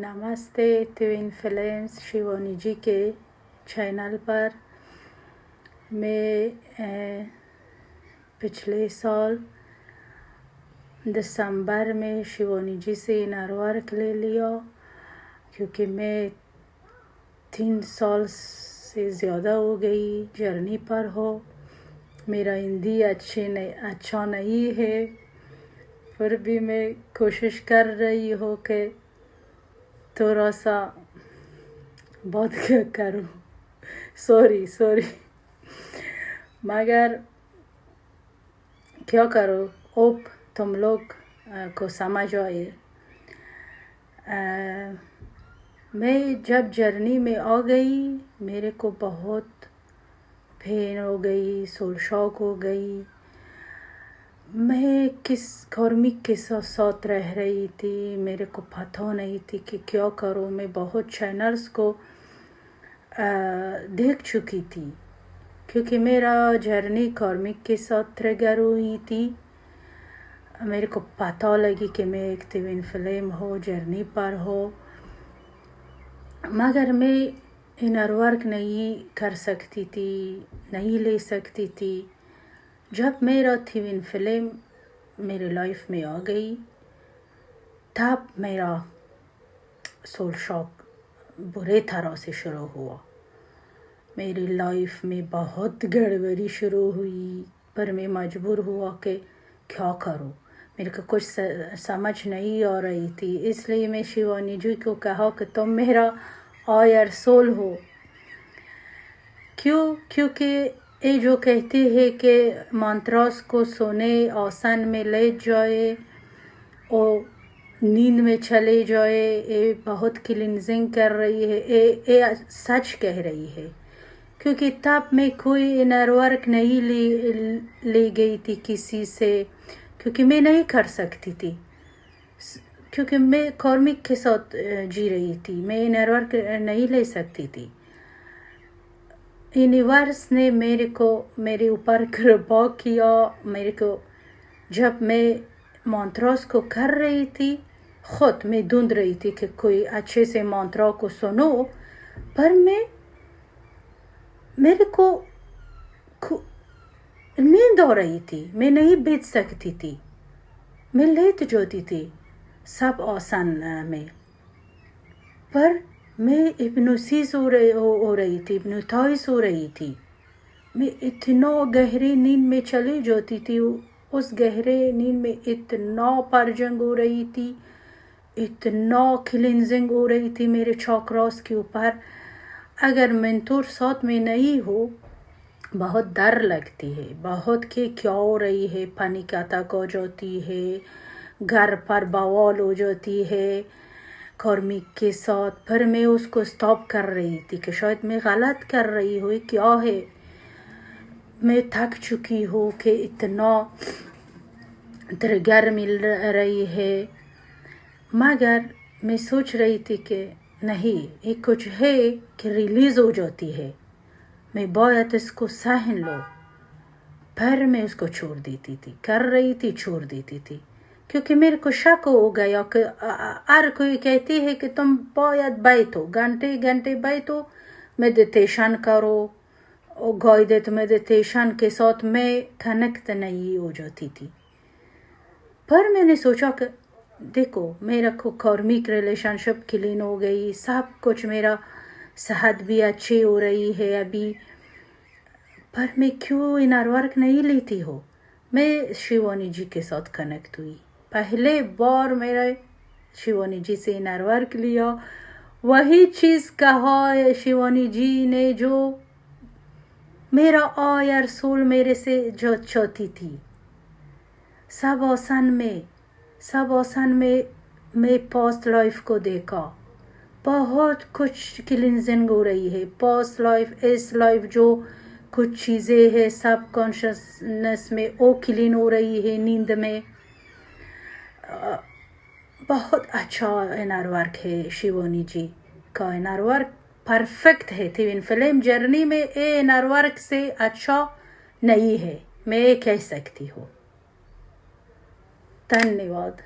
नमस्ते twin films Shivani जी के channel पर। मैं पिछले साल दिसंबर में शिवानी जी से इनर वर्क ले लिया, क्योंकि मैं 3 साल से ज़्यादा हो गई जर्नी पर हो। मेरा हिंदी अच्छा नहीं है, फिर भी मैं कोशिश कर रही हूँ कि थोड़ा सा बहुत करूँ। सॉरी मगर क्या करो, होप तुम लोग को समझ आए। मैं जब जर्नी में आ गई, मेरे को बहुत पेन हो गई, सोल शॉक हो गई। मैं किस कार्मिक के साथ रह रही थी, मेरे को पता नहीं थी कि क्या करूँ। मैं बहुत चैनल्स को देख चुकी थी, क्योंकि मेरा जर्नी कार्मिक के साथ ट्रिगर हुई थी। मेरे को पता लगी कि मैं एक ट्विन फ्लेम हो, जर्नी पर हो, मगर मैं इनर वर्क नहीं कर सकती थी, नहीं ले सकती थी। जब मेरा ट्विन फ्लेम मेरे लाइफ में आ गई, तब मेरा सोल शॉक बुरे तरह से शुरू हुआ। मेरी लाइफ में बहुत गड़बड़ी शुरू हुई, पर मैं मजबूर हुआ कि क्या करूं। मेरे को कुछ समझ नहीं आ रही थी। इसलिए मैं शिवानी जी को कहा कि तुम मेरा आयर सोल हो। क्योंकि ये जो कहते हैं कि मंत्रास को सोने आसन में ले जाए और नींद में चले जाए, ये बहुत क्लींजिंग कर रही है, ये सच कह रही है। क्योंकि तब मैं कोई इनर वर्क नहीं ले गई थी किसी से, क्योंकि मैं नहीं कर सकती थी, क्योंकि मैं कार्मिक के साथ जी रही थी। मैं इनर वर्क नहीं ले सकती थी। यूनिवर्स ने मेरे ऊपर कृपा किया। मेरे को जब मैं मंत्रास को कर रही थी, खुद मैं ढूंढ रही थी कि कोई अच्छे से मंत्रा को सुनो, पर मेरे को नींद आ रही थी। मैं नहीं बैठ सकती थी, मैं लेट जाती थी सब आसन में। पर मैं हिप्नोसिस हो रही थी, हिप्नोटाइज हो रही थी। मैं इतना गहरी नींद में चली जाती थी। उस गहरे नींद में इतना पर्जंग हो रही थी, इतना क्लींजिंग हो रही थी मेरे चक्रास के ऊपर। अगर मेंटोर साथ में नहीं हो, बहुत डर लगती है, बहुत कि क्या हो रही है। पैनिक अटैक हो जाती है, घर पर बवाल हो जाती है कार्मिक के साथ। पर मैं उसको स्टॉप कर रही थी कि शायद मैं गलत कर रही हूँ, क्या है। मैं थक चुकी हूँ कि इतना ट्रिगर मिल रही है, मगर मैं सोच रही थी कि नहीं, ये कुछ है कि रिलीज हो जाती है, मैं बहुत इसको सहन लो। पर मैं उसको छोड़ देती थी, कर रही थी, छोड़ देती थी, क्योंकि मेरे को शक हो गया कि हर कोई कहती है कि तुम बहुत बैठो, घंटे घंटे बैठो, मेडिटेशन करो। और गाइडेड मेडिटेशन के साथ मैं कनेक्ट नहीं हो जाती थी। पर मैंने सोचा कि देखो, मेरा को कार्मिक रिलेशनशिप क्लीन हो गई, सब कुछ, मेरा सेहत भी अच्छी हो रही है अभी, पर मैं क्यों इनर वर्क नहीं लेती हो। मैं शिवानी जी के साथ कनेक्ट हुई। पहले बार मेरा शिवानी जी से इनर वर्क लिया, वही चीज़ कहा शिवानी जी ने जो मेरा आयर सोल मेरे से जो चाहती थी। सब आसन में मैं पास्ट लाइफ को देखा, बहुत कुछ क्लींजिंग हो रही है। पास्ट लाइफ, इस लाइफ, जो कुछ चीज़ें हैं सब कॉन्शियसनेस में, वो क्लीन हो रही है नींद में। बहुत अच्छा इनर वर्क है शिवानी जी का। इनर वर्क परफेक्ट है। ट्विन फ्लेम जर्नी में ये इनर वर्क से अच्छा नहीं है, मैं कह सकती हूँ। धन्यवाद।